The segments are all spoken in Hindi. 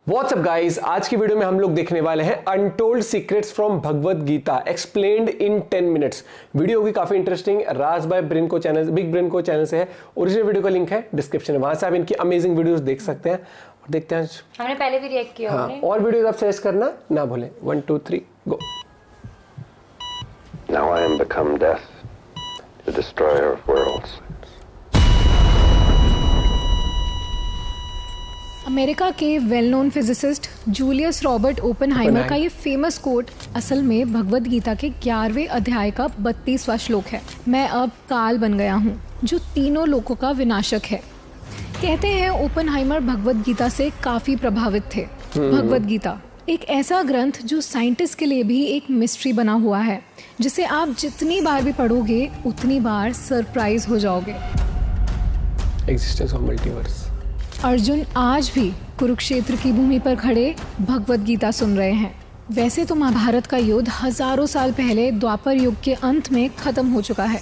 व्हाट्सअप गाइस, आज की वीडियो में हम लोग देखने वाले हैं untold secrets from Bhagavad Gita explained in 10 minutes. Video होगी काफी इंटरेस्टिंग। राज by brain co channel, big brain co channel से है। ओरिजिनल वीडियो का लिंक है डिस्क्रिप्शन में, वहां से आप इनकी अमेजिंग वीडियोस देख सकते हैं। और देखते हैं, हमने पहले भी रिएक्ट किया। हाँ, और वीडियोस आप सजेस्ट करना ना भूलें। 1 2 3 go. Now I am become death, the destroyer of worlds. America के well known physicist Julius Robert Oppenheimer का ये फेमस कोट असल में भगवत गीता के 11वें अध्याय का 32वां श्लोक है। मैं अब काल बन गया हूँ जो तीनों लोकों का विनाशक है। कहते हैं ओपेनहाइमर भगवत गीता से काफी प्रभावित थे। भगवत गीता एक ऐसा ग्रंथ जो साइंटिस्ट के लिए भी एक मिस्ट्री बना हुआ है, जिसे आप जितनी बार भी पढ़ोगे उतनी बार सरप्राइज हो जाओगे। Existence of multiverse. अर्जुन आज भी कुरुक्षेत्र की भूमि पर खड़े भगवत गीता सुन रहे हैं। वैसे तो महाभारत का युद्ध हजारों साल पहले द्वापर युग के अंत में खत्म हो चुका है,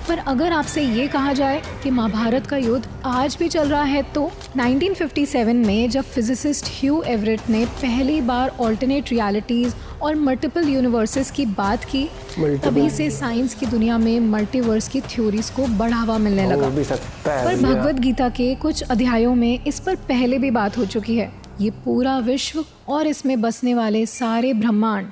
पर अगर आपसे ये कहा जाए कि महाभारत का युद्ध आज भी चल रहा है, तो 1957 में जब फिजिसिस्ट ह्यू एवरेट ने पहली बार ऑल्टरनेट रियलिटीज और मल्टीपल यूनिवर्सेस की बात की, तभी से साइंस की दुनिया में मल्टीवर्स की थ्योरीज को बढ़ावा मिलने लगा। पर भगवत गीता के कुछ अध्यायों में इस पर पहले भी बात हो चुकी है। ये पूरा विश्व और इसमें बसने वाले सारे ब्रह्मांड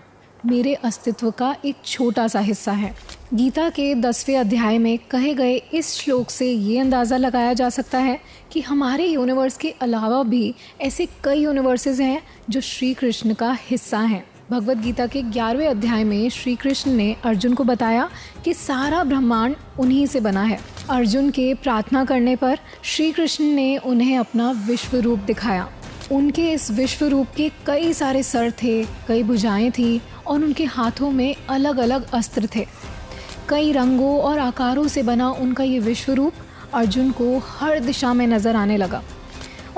मेरे अस्तित्व का एक छोटा सा हिस्सा है। गीता के 10वें अध्याय में कहे गए इस श्लोक से ये अंदाज़ा लगाया जा सकता है कि हमारे यूनिवर्स के अलावा भी ऐसे कई यूनिवर्सेस हैं जो श्री कृष्ण का हिस्सा हैं। भगवत गीता के 11वें अध्याय में श्री कृष्ण ने अर्जुन को बताया कि सारा ब्रह्मांड उन्हीं से बना है। अर्जुन के प्रार्थना करने पर श्री कृष्ण ने उन्हें अपना विश्व रूप दिखाया। उनके इस विश्व रूप के कई सारे सर थे, कई भुजाएं थी और उनके हाथों में अलग अलग अस्त्र थे। कई रंगों और आकारों से बना उनका ये विश्व रूप अर्जुन को हर दिशा में नज़र आने लगा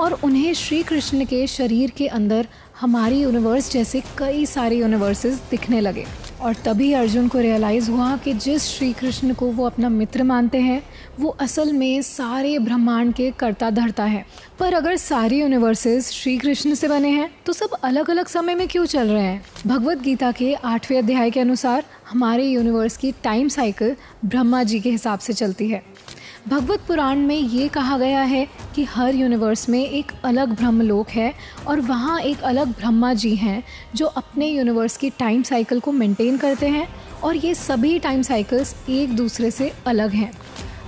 और उन्हें श्री कृष्ण के शरीर के अंदर हमारी यूनिवर्स जैसे कई सारे यूनिवर्सेस दिखने लगे। और तभी अर्जुन को रियलाइज़ हुआ कि जिस श्री कृष्ण को वो अपना मित्र मानते हैं, वो असल में सारे ब्रह्मांड के कर्ता धर्ता है। पर अगर सारे यूनिवर्सेस श्री कृष्ण से बने हैं, तो सब अलग अलग समय में क्यों चल रहे हैं? भगवत गीता के 8वें अध्याय के अनुसार हमारे यूनिवर्स की टाइम साइकिल ब्रह्मा जी के हिसाब से चलती है। भगवत पुराण में ये कहा गया है कि हर यूनिवर्स में एक अलग ब्रह्मलोक है और वहाँ एक अलग ब्रह्मा जी हैं जो अपने यूनिवर्स की टाइम साइकिल को मेंटेन करते हैं, और ये सभी टाइम साइकिल्स एक दूसरे से अलग हैं।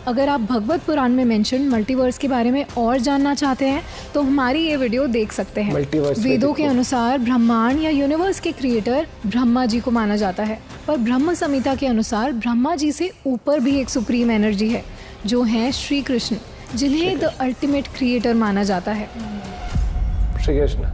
अगर आप भगवत पुराण में मेंशन मल्टीवर्स के बारे में और जानना चाहते हैं तो हमारी ये वीडियो देख सकते हैं। वेदों के अनुसार ब्रह्मांड या यूनिवर्स के क्रिएटर ब्रह्मा जी को माना जाता है, पर ब्रह्म संहिता के अनुसार ब्रह्मा जी से ऊपर भी एक सुप्रीम एनर्जी है जो हैं श्री कृष्ण, जिन्हें द अल्टीमेट क्रिएटर माना जाता है। श्री कृष्ण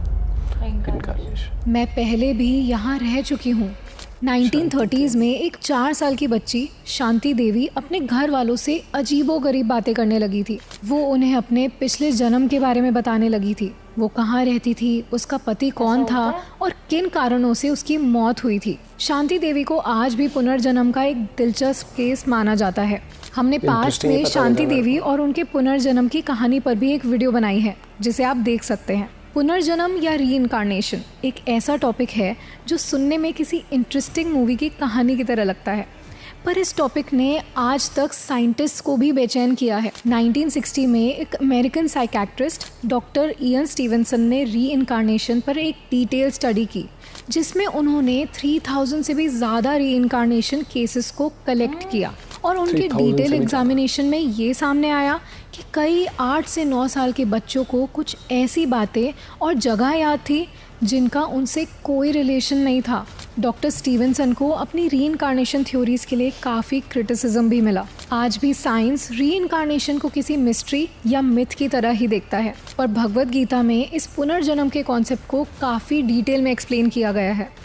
मैं पहले भी यहाँ रह चुकी हूँ। 1930s में एक 4 साल की बच्ची शांति देवी अपने घर वालों से अजीबोगरीब बातें करने लगी थी। वो उन्हें अपने पिछले जन्म के बारे में बताने लगी थी। वो कहाँ रहती थी, उसका पति कौन था और किन कारणों से उसकी मौत हुई थी। शांति देवी को आज भी पुनर्जन्म का एक दिलचस्प केस माना जाता है। हमने पास्ट में शांति देवी और उनके पुनर्जन्म की कहानी पर भी एक वीडियो बनाई है, जिसे आप देख सकते हैं। पुनर्जन्म या रीइंकार्नेशन एक ऐसा टॉपिक है जो सुनने में किसी इंटरेस्टिंग मूवी की कहानी की तरह लगता है, पर इस टॉपिक ने आज तक साइंटिस्ट को भी बेचैन किया है। 1960 में एक American psychiatrist doctor Ian Stevenson ने रीइंकार्नेशन पर एक डिटेल स्टडी की, जिसमें उन्होंने 3000 से भी ज़्यादा रीइंकार्नेशन केसेस को कलेक्ट किया। और उनके डिटेल एग्जामिनेशन में ये सामने आया कि कई 8 से 9 साल के बच्चों को कुछ ऐसी बातें और जगह याद थी जिनका उनसे कोई रिलेशन नहीं था। डॉक्टर स्टीवनसन को अपनी रीइंकार्नेशन थ्योरीज के लिए काफ़ी क्रिटिसिज्म भी मिला। आज भी साइंस रीइंकार्नेशन को किसी मिस्ट्री या मिथ की तरह ही देखता है, पर भगवत गीता में इस पुनर्जन्म के कॉन्सेप्ट को काफ़ी डिटेल में एक्सप्लेन किया गया है।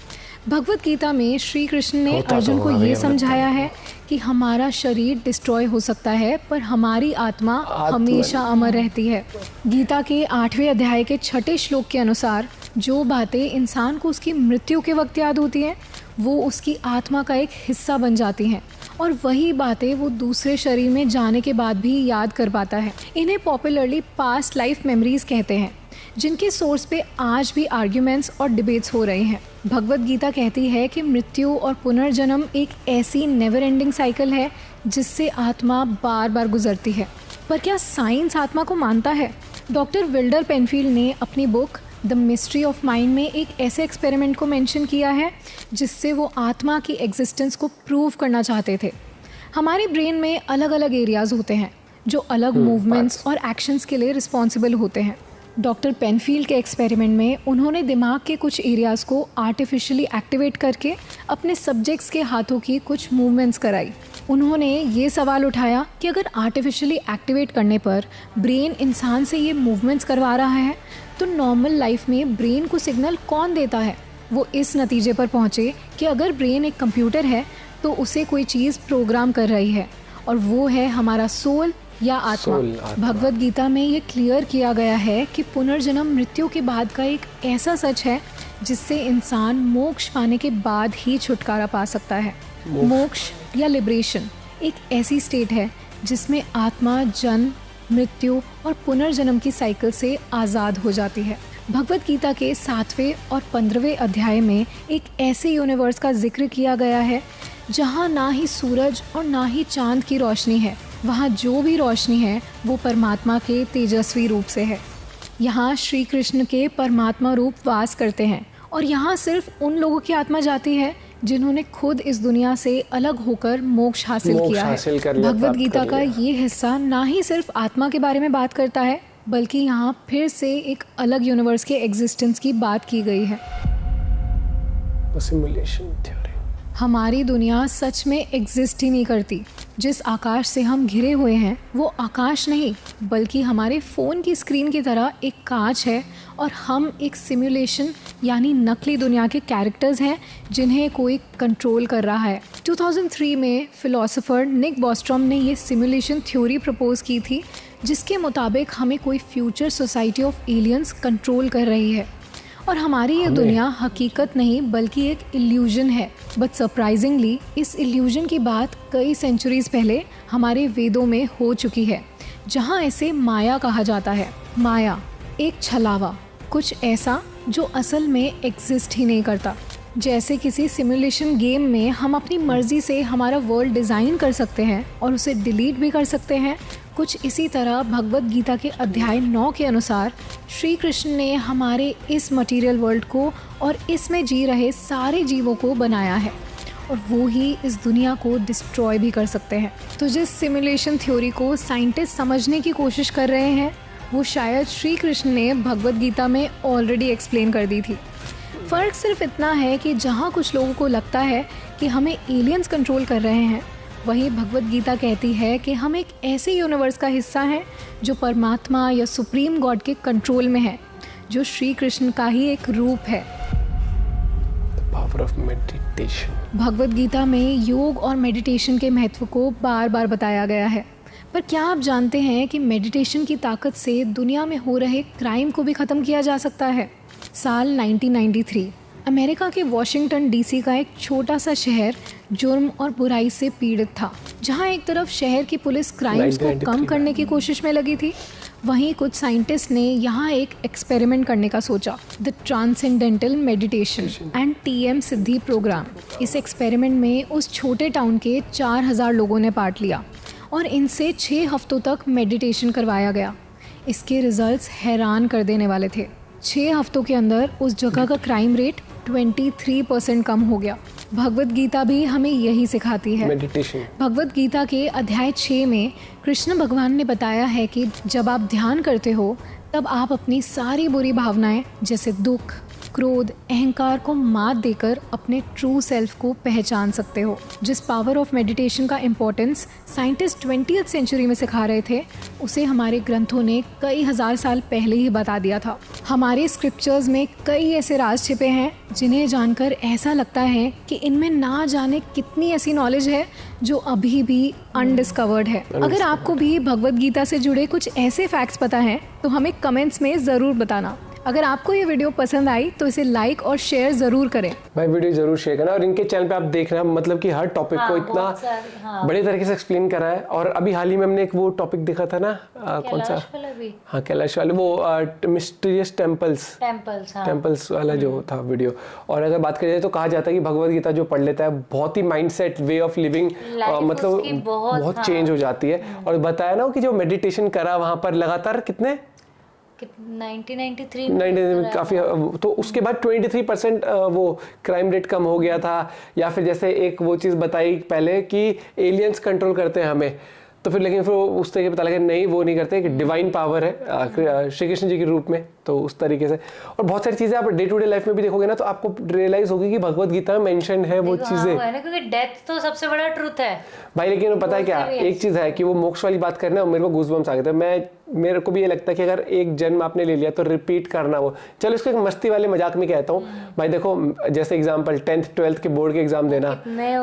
भगवत गीता में श्री कृष्ण ने अर्जुन को ये समझाया है कि हमारा शरीर डिस्ट्रॉय हो सकता है, पर हमारी आत्मा हमेशा अमर रहती है। गीता के 8वें अध्याय के 6ठे श्लोक के अनुसार जो बातें इंसान को उसकी मृत्यु के वक्त याद होती हैं, वो उसकी आत्मा का एक हिस्सा बन जाती हैं, और वही बातें वो दूसरे शरीर में जाने के बाद भी याद कर पाता है। इन्हें पॉपुलरली पास्ट लाइफ मेमोरीज कहते हैं। जिनके सोर्स पे आज भी आर्ग्यूमेंट्स और डिबेट्स हो रहे हैं। भगवद गीता कहती है कि मृत्यु और पुनर्जन्म एक ऐसी नेवर एंडिंग साइकिल है जिससे आत्मा बार बार गुजरती है। पर क्या साइंस आत्मा को मानता है? डॉक्टर विल्डर पेनफील्ड ने अपनी book the mystery of mind में एक ऐसे एक्सपेरिमेंट को मेंशन किया है जिससे वो आत्मा की एग्जिस्टेंस को प्रूव करना चाहते थे। हमारे ब्रेन में अलग अलग एरियाज होते हैं जो अलग मूवमेंट्स और एक्शंस के लिए रिस्पॉन्सिबल होते हैं। डॉक्टर पेनफील्ड के एक्सपेरिमेंट में उन्होंने दिमाग के कुछ एरियाज़ को आर्टिफिशियली एक्टिवेट करके अपने सब्जेक्ट्स के हाथों की कुछ मूवमेंट्स कराई। उन्होंने ये सवाल उठाया कि अगर आर्टिफिशियली एक्टिवेट करने पर ब्रेन इंसान से ये मूवमेंट्स करवा रहा है तो नॉर्मल लाइफ में ब्रेन को सिग्नल कौन देता है। वो इस नतीजे पर पहुँचे कि अगर ब्रेन एक कंप्यूटर है तो उसे कोई चीज़ प्रोग्राम कर रही है और वो है हमारा सोल या आत्मा। भगवद गीता में ये क्लियर किया गया है कि पुनर्जन्म मृत्यु के बाद का एक ऐसा सच है जिससे इंसान मोक्ष पाने के बाद ही छुटकारा पा सकता है। मोक्ष या लिबरेशन एक ऐसी स्टेट है जिसमें आत्मा जन्म, मृत्यु और पुनर्जन्म की साइकिल से आज़ाद हो जाती है। भगवद गीता के 7वें और 15वें अध्याय में एक ऐसे यूनिवर्स का जिक्र किया गया है जहाँ ना ही सूरज और ना ही चांद की रोशनी है। वहाँ जो भी रोशनी है वो परमात्मा के तेजस्वी रूप से है। यहाँ श्री कृष्ण के परमात्मा रूप वास करते हैं और यहाँ सिर्फ उन लोगों की आत्मा जाती है जिन्होंने खुद इस दुनिया से अलग होकर मोक्ष हासिल किया है। भगवद गीता का ये हिस्सा ना ही सिर्फ आत्मा के बारे में बात करता है बल्कि यहाँ फिर से एक अलग यूनिवर्स के एग्जिस्टेंस की बात की गई है। Simulation theory. हमारी दुनिया सच में एग्जिस्ट ही नहीं करती। जिस आकाश से हम घिरे हुए हैं वो आकाश नहीं बल्कि हमारे फ़ोन की स्क्रीन की तरह एक कांच है और हम एक सिमुलेशन यानी नकली दुनिया के कैरेक्टर्स हैं जिन्हें कोई कंट्रोल कर रहा है। 2003 में फिलोसोफर निक बॉस्ट्रॉम ने ये सिमुलेशन थ्योरी प्रपोज की थी जिसके मुताबिक हमें कोई future society of aliens control कर रही है और हमारी ये दुनिया हकीकत नहीं बल्कि एक इल्यूजन है। बट सरप्राइजिंगली इस इल्यूजन की बात कई सेंचुरीज पहले हमारे वेदों में हो चुकी है जहाँ इसे माया कहा जाता है। माया एक छलावा, कुछ ऐसा जो असल में एग्जिस्ट ही नहीं करता। जैसे किसी सिमुलेशन गेम में हम अपनी मर्जी से हमारा वर्ल्ड डिज़ाइन कर सकते हैं और उसे डिलीट भी कर सकते हैं, कुछ इसी तरह भगवद गीता के अध्याय 9 के अनुसार श्री कृष्ण ने हमारे इस मटेरियल वर्ल्ड को और इसमें जी रहे सारे जीवों को बनाया है और वो ही इस दुनिया को डिस्ट्रॉय भी कर सकते हैं। तो जिस सिमुलेशन थ्योरी को साइंटिस्ट समझने की कोशिश कर रहे हैं वो शायद श्री कृष्ण ने भगवद गीता में ऑलरेडी एक्सप्लेन कर दी थी। फ़र्क सिर्फ इतना है कि जहाँ कुछ लोगों को लगता है कि हमें एलियंस कंट्रोल कर रहे हैं, वहीं भगवद गीता कहती है कि हम एक ऐसे यूनिवर्स का हिस्सा हैं जो परमात्मा या सुप्रीम गॉड के कंट्रोल में है, जो श्री कृष्ण का ही एक रूप है। Power of meditation. Bhagavad Gita में योग और मेडिटेशन के महत्व को बार बार बताया गया है। पर क्या आप जानते हैं कि मेडिटेशन की ताकत से दुनिया में हो रहे क्राइम को भी ख़त्म किया जा सकता है? साल 1993 अमेरिका के वॉशिंगटन डीसी का एक छोटा सा शहर जुर्म और बुराई से पीड़ित था। जहां एक तरफ शहर की पुलिस क्राइम्स को कम करने की कोशिश में लगी थी, वहीं कुछ साइंटिस्ट ने यहाँ एक एक्सपेरिमेंट करने का सोचा, the transcendental meditation and TM Siddhi programme. इस एक्सपेरिमेंट में उस छोटे टाउन के 4000 लोगों ने पार्ट लिया और इनसे 6 हफ्तों तक मेडिटेशन करवाया गया। इसके रिजल्ट्स हैरान कर देने वाले थे। 6 हफ्तों के अंदर उस जगह का क्राइम रेट 23% कम हो गया। भगवद गीता भी हमें यही सिखाती है। मेडिटेशन। भगवद गीता के अध्याय 6 में कृष्ण भगवान ने बताया है कि जब आप ध्यान करते हो तब आप अपनी सारी बुरी भावनाएं जैसे दुख, क्रोध, अहंकार को मात देकर अपने ट्रू सेल्फ को पहचान सकते हो। जिस पावर ऑफ मेडिटेशन का इम्पोर्टेंस साइंटिस्ट 20th सेंचुरी में सिखा रहे थे, उसे हमारे ग्रंथों ने कई हजार साल पहले ही बता दिया था। हमारे स्क्रिप्चर्स में कई ऐसे राज छिपे हैं जिन्हें जानकर ऐसा लगता है कि इनमें ना जाने कितनी ऐसी नॉलेज है जो अभी भी अनडिस्कवर्ड है। अगर आपको भी भगवद गीता से जुड़े कुछ ऐसे फैक्ट्स पता हैं तो हमें कमेंट्स में ज़रूर बताना। अगर आपको ये वीडियो पसंद आई तो इसे लाइक और शेयर ज़रूर करें। भाई वीडियो जरूर शेयर करना और इनके चैनल पे आप देखना, मतलब कि हर टॉपिक को इतना बड़े तरीके से एक्सप्लेन करा है। और अभी हाल ही में हमने एक वो टॉपिक देखा था ना, कौन सा, हाँ कैलाश वाले, वो मिस्टीरियस टेम्पल्स वाला जो था वीडियो। और अगर बात करें तो कहा जाता है कि भगवद गीता जो पढ़ लेता है बहुत ही माइंडसेट, वे ऑफ लिविंग मतलब बहुत चेंज हो जाती है। और बताया ना कि जो मेडिटेशन करा वहां पर लगातार कितने 1993 काफी, तो उसके बाद 23% वो क्राइम रेट कम हो गया था। या फिर जैसे एक वो चीज़ बताई पहले कि एलियंस कंट्रोल करते हैं हमें, तो फिर लेकिन फिर उस तरीके पता लगा नहीं वो नहीं करते, एक डिवाइन पावर है श्री कृष्ण जी के रूप में, तो उस तरीके से। और बहुत सारी चीज़ें आप डे टू डे लाइफ में भी देखोगे ना तो आपको रियलाइज होगी कि भगवद गीता में मेंशन है वो चीज़ें, क्योंकि डेथ तो सबसे बड़ा ट्रूथ है भाई। लेकिन पता है क्या, एक चीज़ है कि वो मोक्ष वाली बात करना, मेरे को गूज़बम्स आ गए थे। मेरे को भी ये लगता है कि अगर एक जन्म आपने ले लिया तो रिपीट करना वो, चलो इसको एक मस्ती वाले मजाक में कहता हूँ भाई। देखो जैसे एग्जांपल 10th 12th के बोर्ड के एग्जाम देना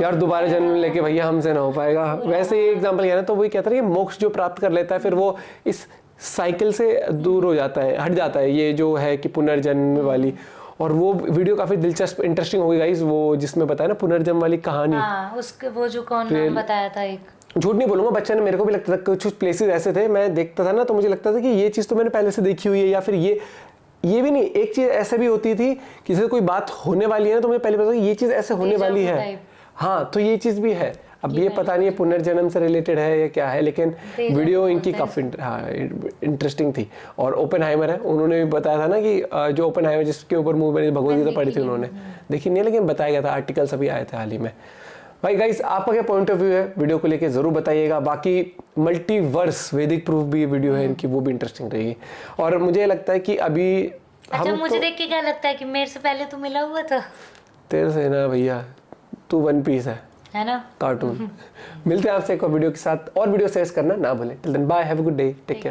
यार, दोबारा जन्म लेके भैया हमसे ना हो पाएगा, वैसे ही एग्जांपल कहना। तो वही कहता है कि मोक्ष जो प्राप्त कर लेता है फिर वो इस साइकिल से दूर हो जाता है, हट जाता है, ये जो है कि पुनर्जन्म वाली। और वो वीडियो काफी दिलचस्प इंटरेस्टिंग होगी गाइस, वो जिसमें बताया ना पुनर्जन्म वाली कहानी। उसके वो जो कौन नाम बताया था, एक झूठ नहीं बोलूंगा, बच्चा ने, मेरे को भी लगता था कुछ प्लेसेस ऐसे थे, मैं देखता था ना तो मुझे लगता था कि ये चीज़ तो मैंने पहले से देखी हुई है, या फिर ये भी नहीं। एक चीज़ ऐसा भी होती थी, किसी से कोई बात होने वाली है ना तो मुझे पहले पता था कि ये चीज़ ऐसे होने वाली है, हाँ तो ये चीज़ भी है। अब ये पता नहीं है पुनर्जन्म से रिलेटेड है या क्या है, लेकिन वीडियो इनकी काफ़ी इंटरेस्टिंग थी। और ओपेनहाइमर है, उन्होंने भी बताया था ना कि जो ओपेनहाइमर जिसके ऊपर मूवी बनी भगवद गीता पढ़ी थी उन्होंने, देखी नहीं लेकिन बताया गया था, आर्टिकल्स अभी आए थे हाल ही में। भाई गाइस आपका क्या पॉइंट ऑफ व्यू है वीडियो को लेके जरूर बताइएगा। बाकी मल्टीवर्स वैदिक प्रूफ भी वीडियो है इनकी, वो भी इंटरेस्टिंग रहेगी। और मुझे लगता है कि अभी अच्छा मुझे देख के क्या लगता है कि मेरे से पहले तू मिला हुआ था, तेरे से ना भैया, तू वन पीस है ना, कार्टून। मिलते हैं आपसे एक और वीडियो के साथ, और वीडियो शेयर करना ना भूलें। Till then bye, have a good day, take care.